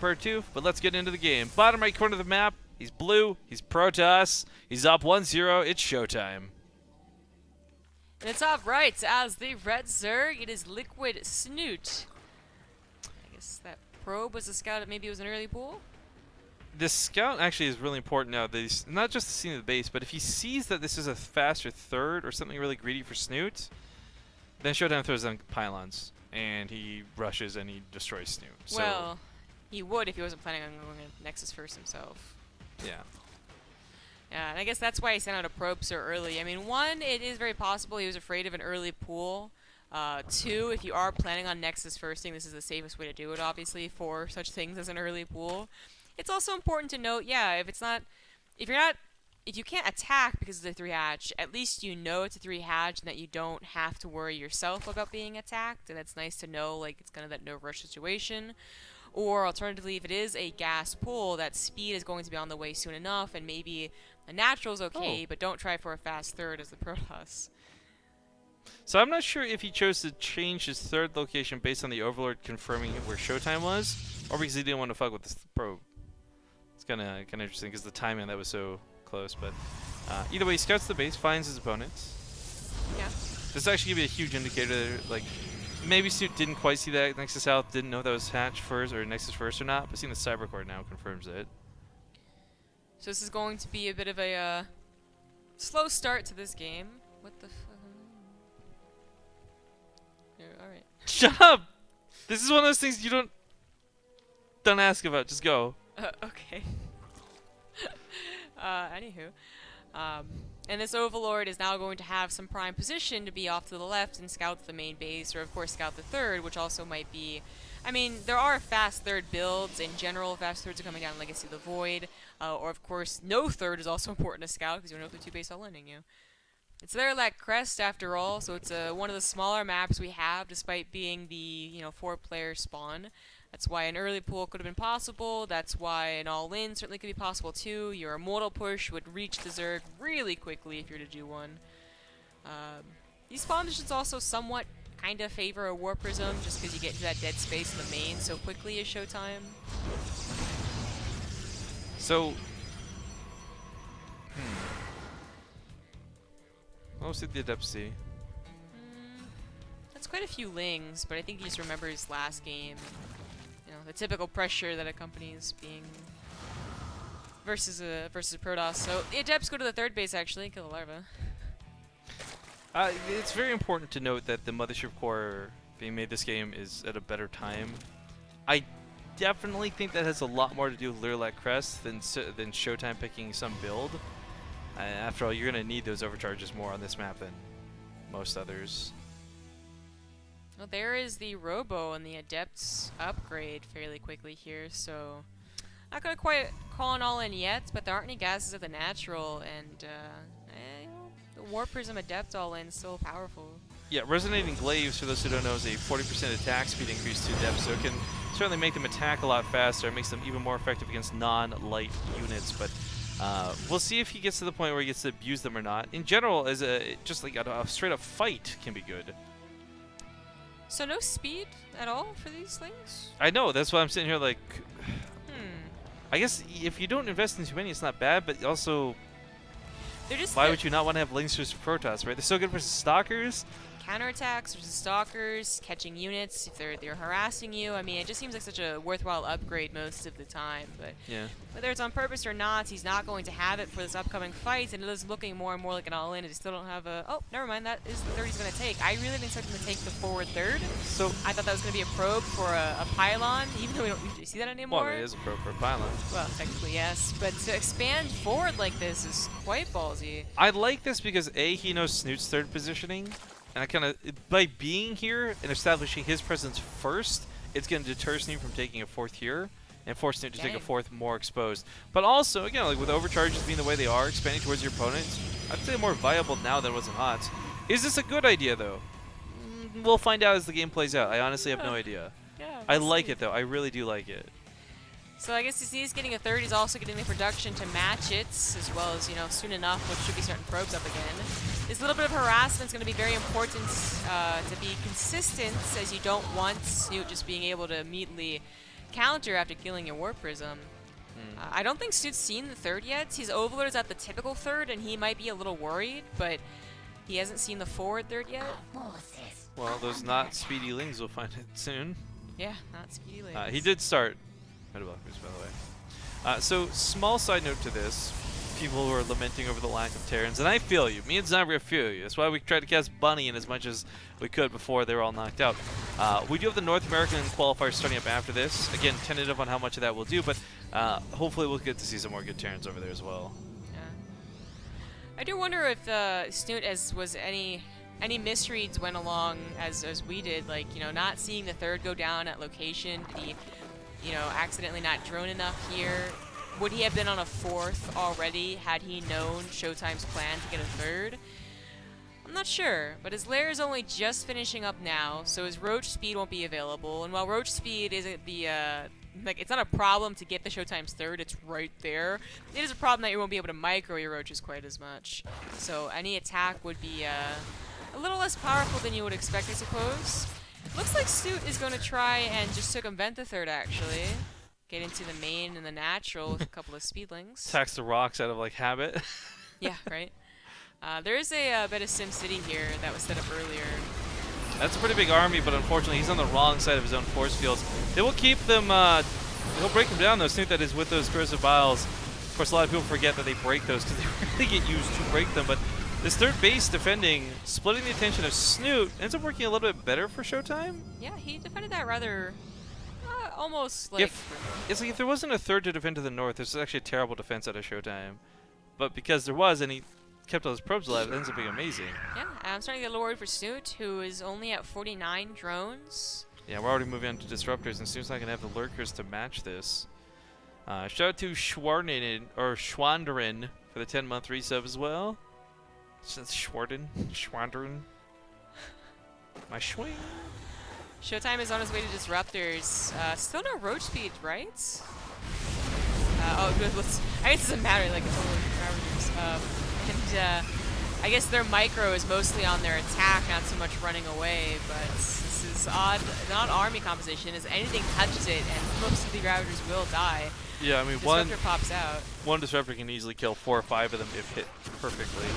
part 2, but let's get into the game. Bottom right corner of the map, he's blue, he's Protoss, he's up 1-0, it's showtime. And it's top right as the red Zerg, it is Liquid Snute. I guess that probe was a scout, maybe it was an early pool? This scout actually is really important now. That he's not just seeing the base, but if he sees that this is a faster third or something really greedy for Snute, then showtime throws down pylons, and he rushes and he destroys Snute. So Well, he would if he wasn't planning on going to Nexus first himself. yeah. Yeah, and I guess that's why he sent out a probe so early. I mean, one, it is very possible he was afraid of an early pool. Two, if you are planning on Nexus firsting, this is the safest way to do it, obviously, for such things as an early pool. It's also important to note, yeah, if you can't attack because it's a 3-hatch, at least you know it's a 3-hatch and that you don't have to worry yourself about being attacked, and it's nice to know, like, it's kind of that no-rush situation. Or alternatively, if it is a gas pool, that speed is going to be on the way soon enough, and maybe a natural's okay, but don't try for a fast third as the Protoss. So I'm not sure if he chose to change his third location based on the Overlord confirming where showtime was, or because he didn't want to fuck with this probe. It's kind of interesting because the timing on that was so close. But either way, he scouts the base, finds his opponents. Yeah. This actually give you a huge indicator. Like maybe Snute didn't quite see that Nexus South, didn't know that was Hatch first or Nexus first or not, but seeing the Cyber Core now confirms it. So this is going to be a bit of a slow start to this game. What the fuck? Alright. Shut up! This is one of those things you don't ask about. Just go. Okay. Anywho. And this Overlord is now going to have some prime position to be off to the left and scout the main base, or of course scout the third, which also might be... I mean, there are fast third builds in general. Fast thirds are coming down in Legacy of the Void. Or of course, no third is also important to scout, because you don't know if they're 2-base all ending you. It's Lilac Crest after all, so it's one of the smaller maps we have, despite being the 4-player spawn. That's why an early pool could have been possible. That's why an all-in certainly could be possible too. Your immortal push would reach the Zerg really quickly if you were to do one. These spawn conditions also somewhat kind of favor a War Prism, just because you get into that dead space in the main so quickly as showtime. So. What was the Adept see? That's quite a few Lings, but I think he just remembers last game. You know, the typical pressure that accompanies being versus a Protoss. So the Adepts go to the third base actually, kill the larva. It's very important to note that the Mothership Core being made this game is at a better time. I definitely think that has a lot more to do with Lilac Crest than showtime picking some build. After all, you're going to need those overcharges more on this map than most others. Well, there is the Robo and the Adepts upgrade fairly quickly here, so not going to quite call an all-in yet, but there aren't any gases of the natural, and the War Prism Adept all-in is still powerful. Yeah, Resonating Glaives, for those who don't know, is a 40% attack speed increase to Adepts, so it can certainly make them attack a lot faster. It makes them even more effective against non-light units, but we'll see if he gets to the point where he gets to abuse them or not. In general, as just like a straight-up fight can be good. So no speed at all for these things? I know, that's why I'm sitting here like... I guess if you don't invest in too many, it's not bad, but also... why would you not want to have Lings versus Protoss, right? They're so good versus Stalkers. Counterattacks versus Stalkers, catching units if they're harassing you. I mean, it just seems like such a worthwhile upgrade most of the time. But yeah, whether it's on purpose or not, he's not going to have it for this upcoming fight, and it is looking more and more like an all-in. And he still don't have a... Oh, never mind. That is the third he's going to take. I really didn't expect him to take the forward third. So I thought that was going to be a probe for a pylon, even though we don't usually see that anymore. Well, it is a probe for a pylon. Well, technically yes, but to expand forward like this is quite ballsy. I like this because A, he knows Snute's third positioning. And I kind of, by being here and establishing his presence first, it's going to deter Snute from taking a fourth here and force Snute to take a fourth more exposed. But also, again, like with overcharges being the way they are, expanding towards your opponent, I'd say more viable now than it was in HOTS. Is this a good idea, though? We'll find out as the game plays out. I honestly have no idea. Yeah, I like it, though. I really do like it. So I guess he's getting a third. He's also getting the production to match it, as well as, soon enough, which should be starting probes up again. This little bit of harassment is going to be very important to be consistent, as you don't want Snute just being able to immediately counter after killing your Warp Prism. I don't think Snoot's seen the third yet. His Overlord is at the typical third, and he might be a little worried, but he hasn't seen the forward third yet. Well, those not speedy lings will find it soon. Yeah, not speedy lings. He did start Metablockers, by the way. So, small side note to this. People who are lamenting over the lack of Terrans, and I feel you. Me and Zambria feel you. That's why we tried to cast Bunny in as much as we could before they were all knocked out. We do have the North American qualifier starting up after this. Again, tentative on how much of that we'll do, but hopefully we'll get to see some more good Terrans over there as well. Yeah. I do wonder if Snute was any misreads went along as we did, like, you know, not seeing the third go down at location. Did he, you know, accidentally not drone enough here? Would he have been on a fourth already had he known ShoWTimE's plan to get a third? I'm not sure, but his lair is only just finishing up now, so his roach speed won't be available. And while roach speed isn't the like, it's not a problem to get the ShoWTimE's third, it's right there. It is a problem that you won't be able to micro your roaches quite as much. So any attack would be a little less powerful than you would expect, I suppose. Looks like Snute is going to try and just circumvent the third, actually. Get into the main and the natural with a couple of speedlings. Attacks the rocks out of, like, habit. Yeah, right. There is a bit of SimCity here that was set up earlier. That's a pretty big army, but unfortunately he's on the wrong side of his own force fields. They will keep them, he'll break them down though. Snute that is with those corrosive vials. Of course, a lot of people forget that they break those because they really get used to break them, but this third base defending, splitting the attention of Snute, ends up working a little bit better for ShoWTimE. Yeah, he defended that rather... almost like... It's like if there wasn't a third to defend to the north, this is actually a terrible defense out of ShoWTimE. But because there was, and he kept all his probes alive, it ends up being amazing. Yeah, I'm starting to get a little worried for Snute, who is only at 49 drones. Yeah, we're already moving on to Disruptors, and Snute's not going to have the Lurkers to match this. Shout out to Schwanderen for the 10-month resub as well. Schwanderen. My schwing. ShoWTimE is on his way to Disruptors. Still no roach speed, right? I guess it doesn't matter, like, it's only Ravagers. I guess their micro is mostly on their attack, not so much running away, but this is odd. Not army composition, as anything touches it, and most of the Ravagers will die. Yeah, I mean, Disruptor pops out. One Disruptor can easily kill 4 or 5 of them if hit perfectly.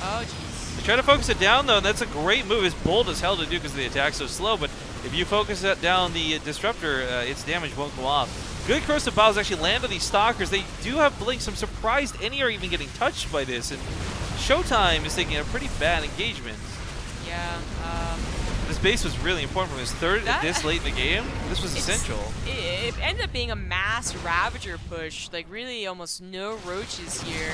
Oh, jeez. They try to focus it down, though, and that's a great move. It's bold as hell to do because the attack's so slow, but if you focus that down the Disruptor, its damage won't go off. Good corrosive vials actually land on these Stalkers. They do have blinks. I'm surprised any are even getting touched by this, and ShoWTimE is taking a pretty bad engagement. Yeah, this base was really important from his third this late in the game. This was essential. It ended up being a mass Ravager push, like really almost no roaches here.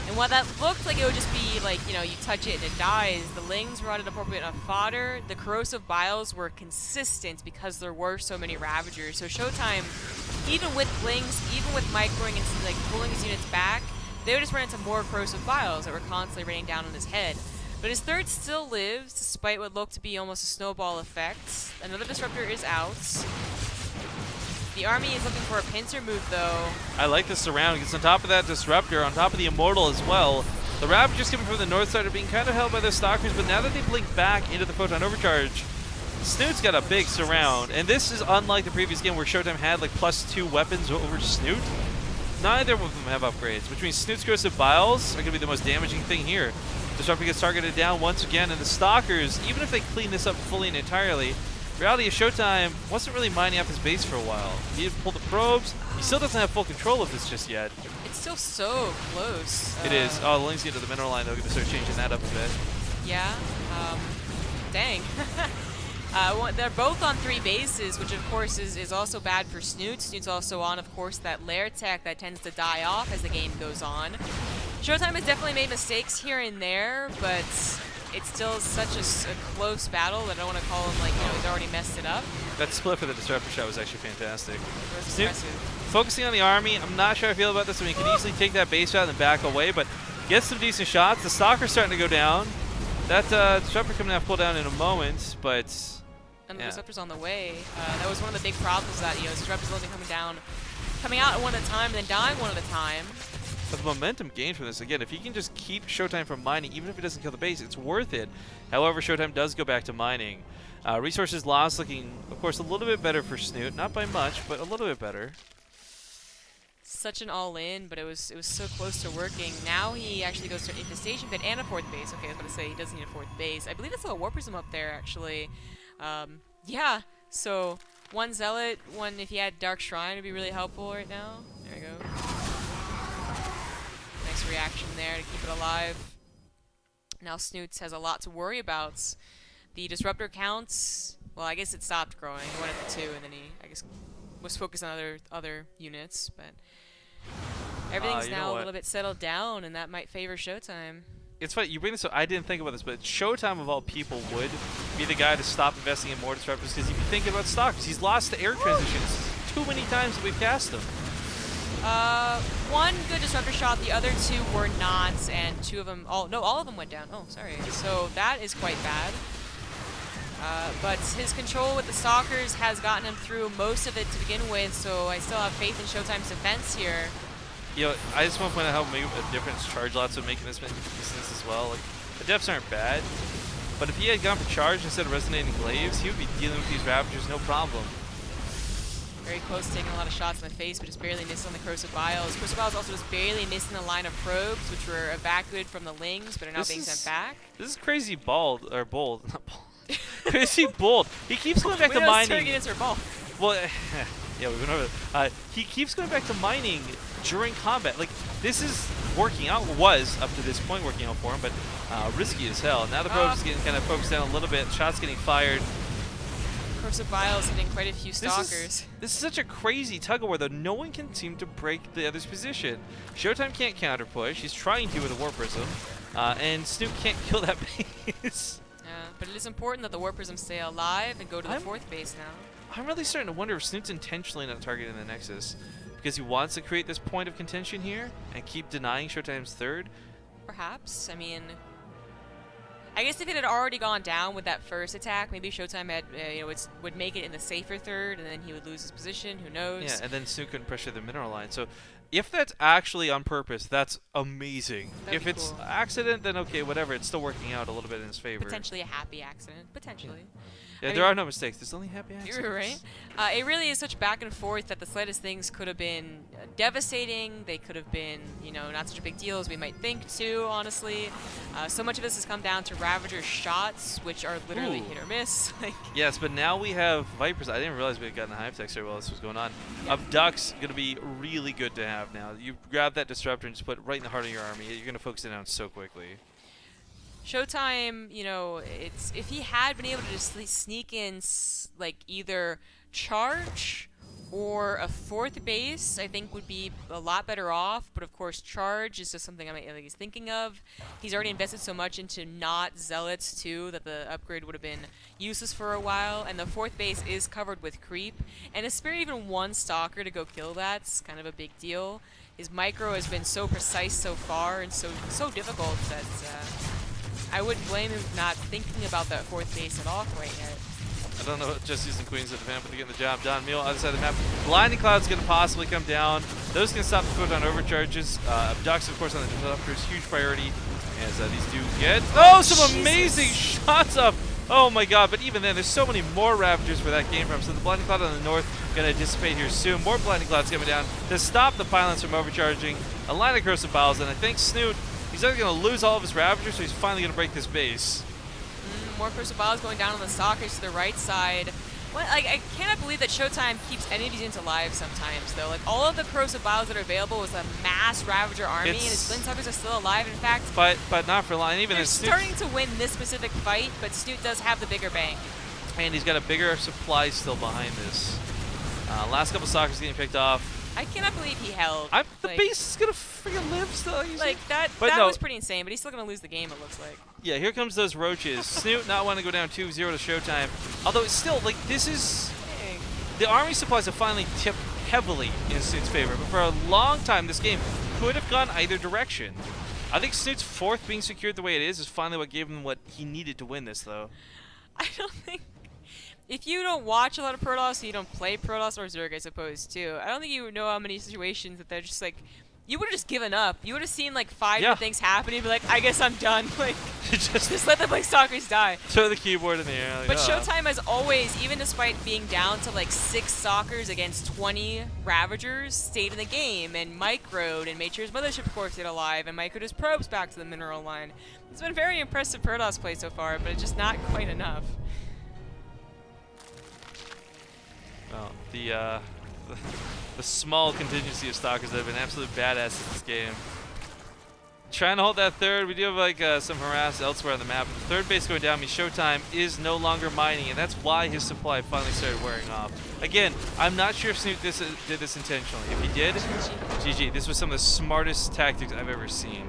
And while that looked like it would just be like, you know, you touch it and it dies, the lings were at an appropriate enough fodder. The corrosive vials were consistent because there were so many Ravagers. So ShoWTimE, even with lings, even with microing and like pulling his units back, they would just run into more corrosive vials that were constantly raining down on his head. But his third still lives, despite what looked to be almost a snowball effect. Another Disruptor is out. The army is looking for a pincer move, though. I like the surround. It's on top of that Disruptor, on top of the Immortal as well. The Ravagers coming from the north side are being kind of held by the Stalkers, but now that they blink back into the Photon Overcharge, Snute's got a big surround. And this is unlike the previous game where ShoWTimE had like +2 weapons over Snute. Neither of them have upgrades, which means Snute's corrosive vials are going to be the most damaging thing here. Disruptor gets targeted down once again, and the Stalkers, even if they clean this up fully and entirely, reality is ShoWTimE wasn't really mining up his base for a while. He had pulled the probes. He still doesn't have full control of this just yet. It's still so close. It is. Oh, the links get to the mineral line. They're going to start changing that up a bit. Yeah. Dang. They're both on 3 bases, which of course is also bad for Snute. Snute's also on, of course, that lair tech that tends to die off as the game goes on. ShoWTimE has definitely made mistakes here and there, but it's still such a close battle that I don't want to call him, like, you know, he's already messed it up. That split for the Disruptor shot was actually fantastic. It was impressive. Focusing on the army, I'm not sure how I feel about this. I mean, he can easily take that base out and then back away, but gets some decent shots. The Stalker's starting to go down. That Disruptor coming to have pull down in a moment, but... And the Disruptor's on the way. That was one of the big problems that, you know, Disruptor's only coming out one at a time and then dying one at a time. But the momentum gained from this, again, if he can just keep ShoWTimE from mining, even if he doesn't kill the base, it's worth it. However, ShoWTimE does go back to mining. Resources lost looking, of course, a little bit better for Snute. Not by much, but a little bit better. Such an all-in, but it was so close to working. Now he actually goes to infestation pit and a 4th base. Okay, I was about to say he doesn't need a 4th base. I believe that's a War Prism up there, actually. Yeah, so 1 Zealot, 1 if he had Dark Shrine would be really helpful right now. There we go. Nice reaction there to keep it alive. Now Snoots has a lot to worry about. The disruptor counts, well, I guess it stopped growing. He went at the 2, and then he, I guess, was focused on other units, but everything's now a little bit settled down, and that might favor ShoWTimE. It's funny, you bring this up, I didn't think about this, but ShoWTimE of all people would be the guy to stop investing in more disruptors, because if you think about stalkers, he's lost to air transitions too many times that we've cast him. 1 good disruptor shot, the other 2 were not, and 2 of them, all of them went down. Oh, sorry. So that is quite bad. But his control with the Stalkers has gotten him through most of it to begin with, so I still have faith in ShoWTimE's defense here. You know, I just want to point out how big of a difference charge lots would make in this instance as well. Like, the depths aren't bad, but if he had gone for charge instead of resonating glaives, he would be dealing with these Ravagers no problem. Very close, taking a lot of shots in the face, but just barely missed on the Corsair Biles. Corsair Biles also just barely missing the line of probes, which were evacuated from the Lings, but are now being sent back. This is crazy bold, not bold. Crazy bold. He keeps going back to mining. Well, yeah, we went over that. He keeps going back to mining during combat. Like, this is working out, was up to this point working out for him, but risky as hell. Now the probe's getting kind of focused down a little bit. Shots getting fired. Corsair Biles hitting quite a few Stalkers. This is such a crazy tug-of-war, though. No one can seem to break the other's position. ShoWTimE can't counter-push. He's trying to with a War Prism. And Snute can't kill that base. But it is important that the War Prisms stay alive and go to the 4th base now. I'm really starting to wonder if Snute's intentionally not targeting the Nexus because he wants to create this point of contention here and keep denying ShoWTimE's 3rd. Perhaps. I mean, I guess if it had already gone down with that first attack, maybe ShoWTimE had, would make it in the safer 3rd, and then he would lose his position. Who knows? Yeah, and then Snute couldn't pressure the mineral line. So if that's actually on purpose, that's amazing. If it's cool. Accident, then okay, whatever. It's still working out a little bit in his favor. Potentially a happy accident. Potentially. Yeah, there are no mistakes. There's only happy accidents. You're right. It really is such back and forth that the slightest things could have been devastating. They could have been, not such a big deal as we might think, too, honestly. So much of this has come down to Ravager shots, which are literally hit or miss. Yes, but now we have Vipers. I didn't realize we had gotten a Hive Text while this was going on. Abduct's going to be really good to have now. You grab that Disruptor and just put it right in the heart of your army. You're going to focus it down so quickly. ShoWTimE, it's if he had been able to just sneak in either charge or a 4th base, I think would be a lot better off. But of course, charge is just something he's thinking of. He's already invested so much into not Zealots too that the upgrade would have been useless for a while. And the 4th base is covered with creep, and to spare even 1 Stalker to go kill that's kind of a big deal. His micro has been so precise so far and so difficult that I wouldn't blame him not thinking about that 4th base at all quite yet. I don't know what Jesse's and Queens of the fan, but they're getting the job done. Meal, other side of the map. Blinding Cloud's going to possibly come down. Those can stop the photon overcharges. Abducts, of course, on the disruptors, huge priority. As these do get... Oh, some amazing shots up! Oh my god, but even then, there's so many more Ravagers where that came from. So the Blinding Cloud on the north going to dissipate here soon. More Blinding Clouds coming down to stop the pylons from overcharging. A line of Corsair Biles, and I think Snute, he's either going to lose all of his Ravagers, so he's finally going to break this base. More Corsair Biles going down on the Stalkers to the right side. I cannot believe that ShoWTimE keeps any of these units alive sometimes, though. All of the Corsair Biles that are available was a mass Ravager army, and his Flintsuckers are still alive, in fact. But not for long. Even they're starting to win this specific fight, but Snute does have the bigger bank. And he's got a bigger supply still behind this. Last couple Stalkers getting picked off. I cannot believe he held. The base is gonna freaking live still. That was pretty insane, but he's still gonna lose the game, it looks like. Yeah, here comes those roaches. Snute not wanting to go down 2-0 to ShoWTimE. Although it's still, this is... The army supplies have finally tipped heavily in Snute's favor, but for a long time this game could have gone either direction. I think Snute's 4th being secured the way it is finally what gave him what he needed to win this, though. I don't think... If you don't watch a lot of Protoss, you don't play Protoss or Zerg, I suppose, too. I don't think you know how many situations that they're just you would have just given up. You would have seen like 5 Yeah. things happening, and be like, I guess I'm done. Like, just just let the Blink Stalkers die. throw the keyboard in the air. Like, But oh. ShoWTimE has always, even despite being down to like 6 Stalkers against 20 Ravagers, stayed in the game and microed and made sure his Mothership Core stayed alive and microed his probes back to the mineral line. It's been very impressive Protoss play so far, but it's just not quite enough. Well, the small contingency of stalkers that have been absolute badass in this game. Trying to hold that third. We do have like some harass elsewhere on the map. The third base going down means ShoWTimE is no longer mining, and that's why his supply finally started wearing off. Again, I'm not sure if Snute did this intentionally. If he did, GG. This was some of the smartest tactics I've ever seen.